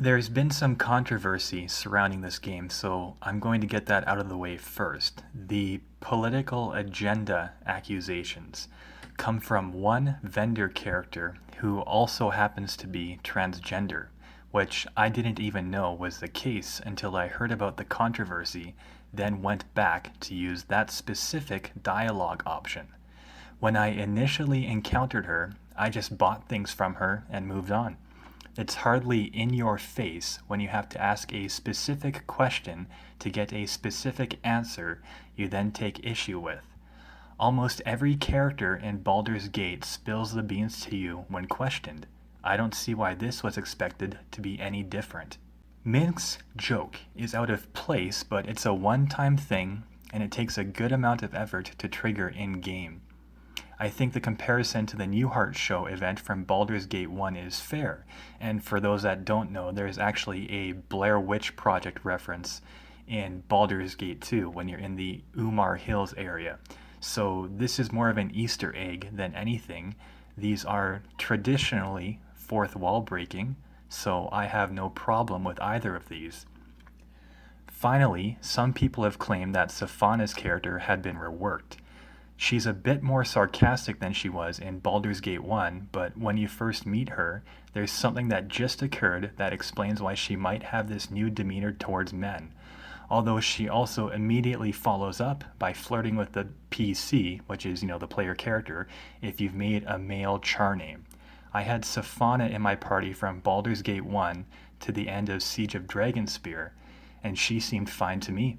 There's been some controversy surrounding this game, so I'm going to get that out of the way first. The political agenda accusations come from one vendor character who also happens to be transgender, which I didn't even know was the case until I heard about the controversy, then went back to use that specific dialogue option. When I initially encountered her, I just bought things from her and moved on. It's hardly in your face when you have to ask a specific question to get a specific answer you then take issue with. Almost every character in Baldur's Gate spills the beans to you when questioned. I don't see why this was expected to be any different. Mink's joke is out of place, but it's a one-time thing, and it takes a good amount of effort to trigger in-game. I think the comparison to the Newhart Show event from Baldur's Gate 1 is fair, and for those that don't know, there's actually a Blair Witch Project reference in Baldur's Gate 2 when you're in the Umar Hills area. So this is more of an Easter egg than anything. These are traditionally fourth wall breaking, so I have no problem with either of these. Finally, some people have claimed that Safana's character had been reworked. She's a bit more sarcastic than she was in Baldur's Gate 1, but when you first meet her, there's something that just occurred that explains why she might have this new demeanor towards men. Although she also immediately follows up by flirting with the PC, which is, the player character, if you've made a male char name. I had Safana in my party from Baldur's Gate 1 to the end of Siege of Dragonspear, and she seemed fine to me.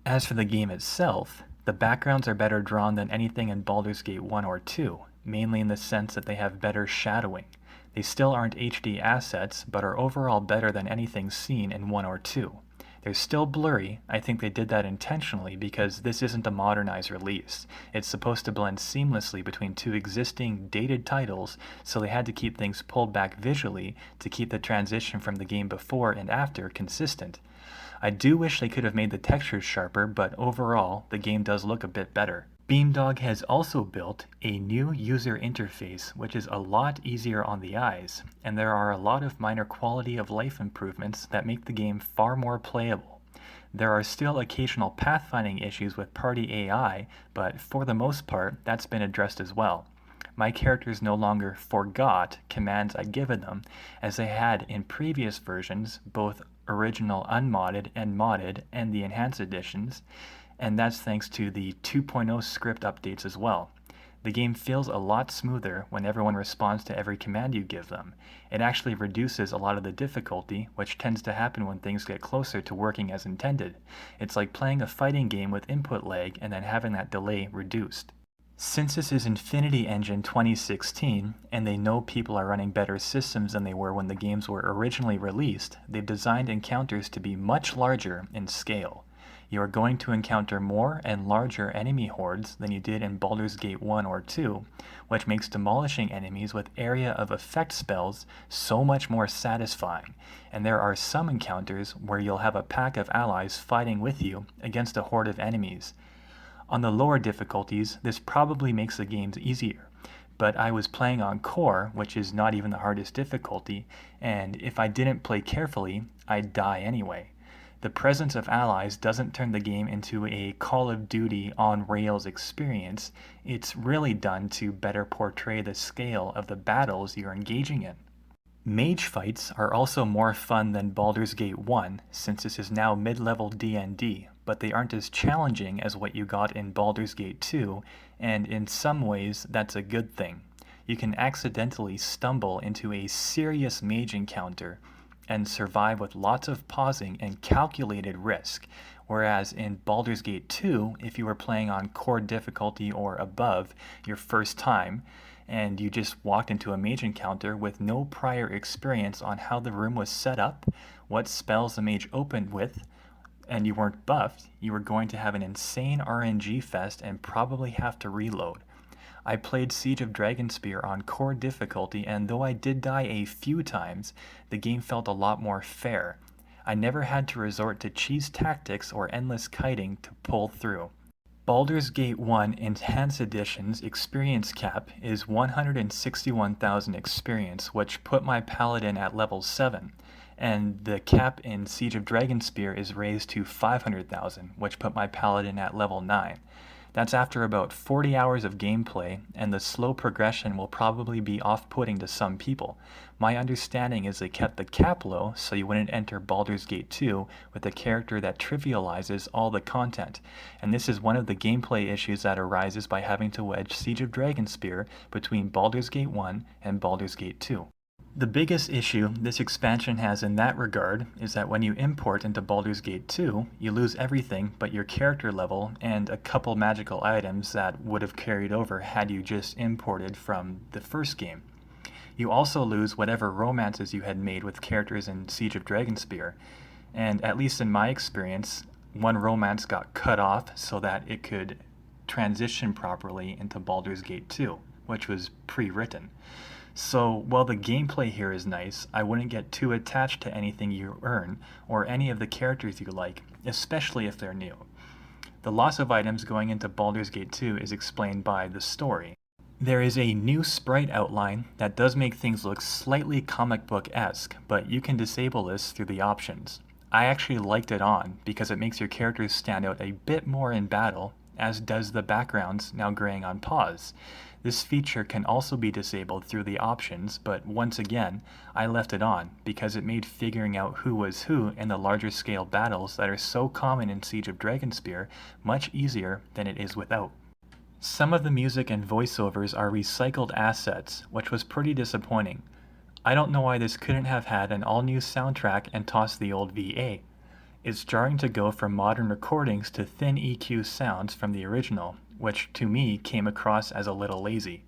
As for the game itself, the backgrounds are better drawn than anything in Baldur's Gate 1 or 2, mainly in the sense that they have better shadowing. They still aren't HD assets, but are overall better than anything seen in 1 or 2. They're still blurry. I think they did that intentionally because this isn't a modernized release. It's supposed to blend seamlessly between two existing dated titles, so they had to keep things pulled back visually to keep the transition from the game before and after consistent. I do wish they could have made the textures sharper, but overall, the game does look a bit better. Beamdog has also built a new user interface, which is a lot easier on the eyes, and there are a lot of minor quality of life improvements that make the game far more playable. There are still occasional pathfinding issues with party AI, but for the most part, that's been addressed as well. My characters no longer forgot commands I'd given them, as they had in previous versions, both original unmodded and modded and the enhanced editions, and that's thanks to the 2.0 script updates as well. The game feels a lot smoother when everyone responds to every command you give them. It actually reduces a lot of the difficulty, which tends to happen when things get closer to working as intended. It's like playing a fighting game with input lag and then having that delay reduced. Since this is Infinity Engine 2016, and they know people are running better systems than they were when the games were originally released, they've designed encounters to be much larger in scale. You are going to encounter more and larger enemy hordes than you did in Baldur's Gate 1 or 2, which makes demolishing enemies with area of effect spells so much more satisfying, and there are some encounters where you'll have a pack of allies fighting with you against a horde of enemies. On the lower difficulties, this probably makes the games easier, but I was playing on Core, which is not even the hardest difficulty, and if I didn't play carefully, I'd die anyway. The presence of allies doesn't turn the game into a Call of Duty on rails experience. It's really done to better portray the scale of the battles you're engaging in. Mage Fights are also more fun than Baldur's Gate 1, since this is now mid-level D&D, but they aren't as challenging as what you got in Baldur's Gate 2, and in some ways that's a good thing. You can accidentally stumble into a serious mage encounter and survive with lots of pausing and calculated risk, whereas in Baldur's Gate 2, if you were playing on core difficulty or above your first time, and you just walked into a mage encounter with no prior experience on how the room was set up, what spells the mage opened with, and you weren't buffed, you were going to have an insane RNG fest and probably have to reload. I played Siege of Dragonspear on core difficulty, and though I did die a few times, the game felt a lot more fair. I never had to resort to cheese tactics or endless kiting to pull through. Baldur's Gate 1 Enhanced Edition's experience cap is 161,000 experience, which put my paladin at level 7, and the cap in Siege of Dragonspear is raised to 500,000, which put my paladin at level 9. That's after about 40 hours of gameplay, and the slow progression will probably be off-putting to some people. My understanding is they kept the cap low so you wouldn't enter Baldur's Gate 2 with a character that trivializes all the content, and this is one of the gameplay issues that arises by having to wedge Siege of Dragonspear between Baldur's Gate 1 and Baldur's Gate 2. The biggest issue this expansion has in that regard is that when you import into Baldur's Gate 2, you lose everything but your character level and a couple magical items that would have carried over had you just imported from the first game. You also lose whatever romances you had made with characters in Siege of Dragonspear, and at least in my experience, one romance got cut off so that it could transition properly into Baldur's Gate 2, which was pre-written. So, while the gameplay here is nice, I wouldn't get too attached to anything you earn or any of the characters you like, especially if they're new. The loss of items going into Baldur's Gate 2 is explained by the story. There is a new sprite outline that does make things look slightly comic book-esque, but you can disable this through the options. I actually liked it on because it makes your characters stand out a bit more in battle, as does the backgrounds now graying on pause. This feature can also be disabled through the options, but once again, I left it on because it made figuring out who was who in the larger scale battles that are so common in Siege of Dragonspear much easier than it is without. Some of the music and voiceovers are recycled assets, which was pretty disappointing. I don't know why this couldn't have had an all-new soundtrack and tossed the old VA. It's jarring to go from modern recordings to thin EQ sounds from the original, which to me came across as a little lazy.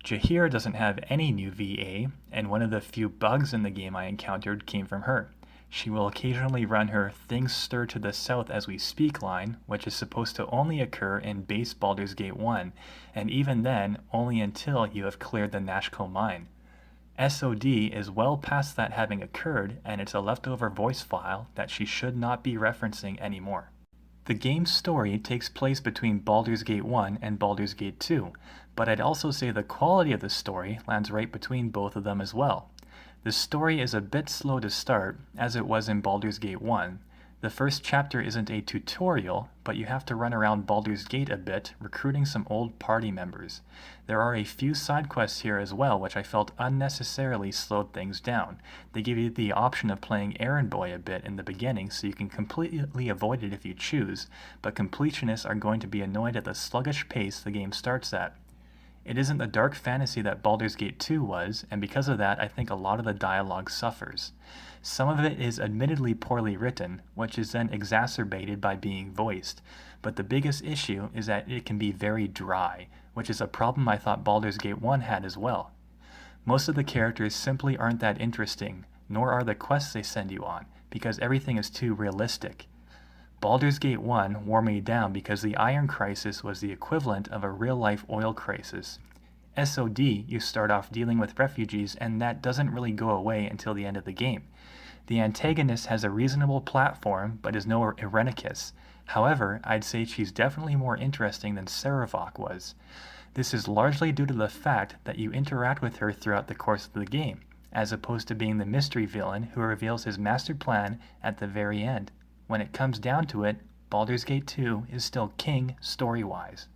Jahir doesn't have any new VA, and one of the few bugs in the game I encountered came from her. She will occasionally run her "Things Stir to the South as We Speak" line, which is supposed to only occur in base Baldur's Gate 1, and even then, only until you have cleared the Nashko mine. SOD is well past that having occurred, and it's a leftover voice file that she should not be referencing anymore. The game's story takes place between Baldur's Gate 1 and Baldur's Gate 2, but I'd also say the quality of the story lands right between both of them as well. The story is a bit slow to start, as it was in Baldur's Gate 1. The first chapter isn't a tutorial, but you have to run around Baldur's Gate a bit, recruiting some old party members. There are a few side quests here as well, which I felt unnecessarily slowed things down. They give you the option of playing Errand Boy a bit in the beginning, so you can completely avoid it if you choose, but completionists are going to be annoyed at the sluggish pace the game starts at. It isn't the dark fantasy that Baldur's Gate 2 was, and because of that I think a lot of the dialogue suffers. Some of it is admittedly poorly written, which is then exacerbated by being voiced, but the biggest issue is that it can be very dry, which is a problem I thought Baldur's Gate 1 had as well. Most of the characters simply aren't that interesting, nor are the quests they send you on, because everything is too realistic. Baldur's Gate 1 wore me down because the Iron Crisis was the equivalent of a real-life oil crisis. SOD, you start off dealing with refugees, and that doesn't really go away until the end of the game. The antagonist has a reasonable platform, but is no Irenicus. However, I'd say she's definitely more interesting than Saravok was. This is largely due to the fact that you interact with her throughout the course of the game, as opposed to being the mystery villain who reveals his master plan at the very end. When it comes down to it, Baldur's Gate 2 is still king story-wise.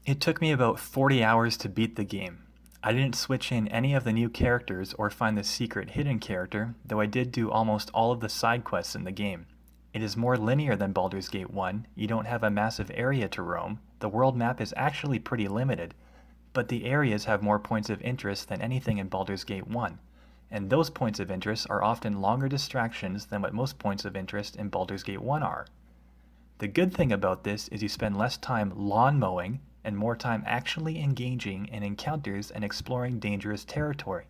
It took me about 40 hours to beat the game. I didn't switch in any of the new characters or find the secret hidden character, though I did do almost all of the side quests in the game. It is more linear than Baldur's Gate 1, you don't have a massive area to roam, the world map is actually pretty limited, but the areas have more points of interest than anything in Baldur's Gate 1, and those points of interest are often longer distractions than what most points of interest in Baldur's Gate 1 are. The good thing about this is you spend less time lawn mowing and more time actually engaging in encounters and exploring dangerous territory.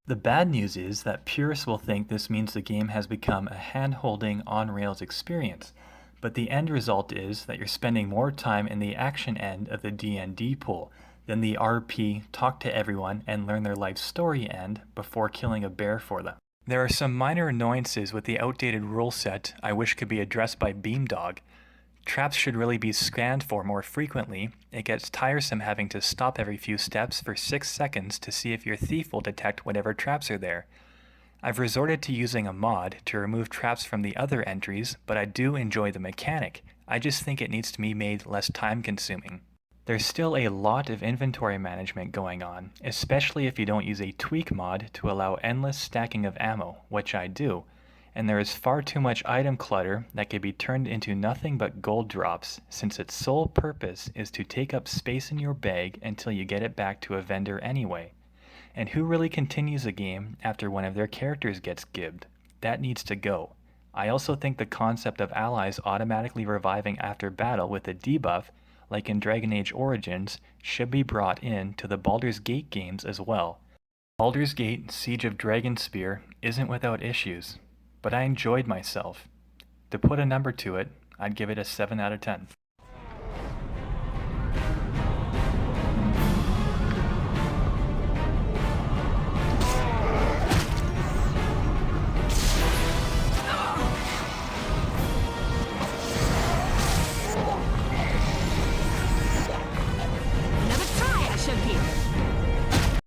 The bad news is that purists will think this means the game has become a hand-holding on-rails experience, but the end result is that you're spending more time in the action end of the D&D pool than the RP talk to everyone and learn their life story end before killing a bear for them. There are some minor annoyances with the outdated rule set I wish could be addressed by Beamdog. Traps should really be scanned for more frequently. It gets tiresome having to stop every few steps for 6 seconds to see if your thief will detect whatever traps are there. I've resorted to using a mod to remove traps from the other entries, but I do enjoy the mechanic. I just think it needs to be made less time-consuming. There's still a lot of inventory management going on, especially if you don't use a tweak mod to allow endless stacking of ammo, which I do, and there is far too much item clutter that can be turned into nothing but gold drops, since its sole purpose is to take up space in your bag until you get it back to a vendor anyway. And who really continues a game after one of their characters gets gibbed? That needs to go. I also think the concept of allies automatically reviving after battle with a debuff, like in Dragon Age Origins, should be brought in to the Baldur's Gate games as well. Baldur's Gate Siege of Dragonspear isn't without issues, but I enjoyed myself. To put a number to it, I'd give it a 7 out of 10.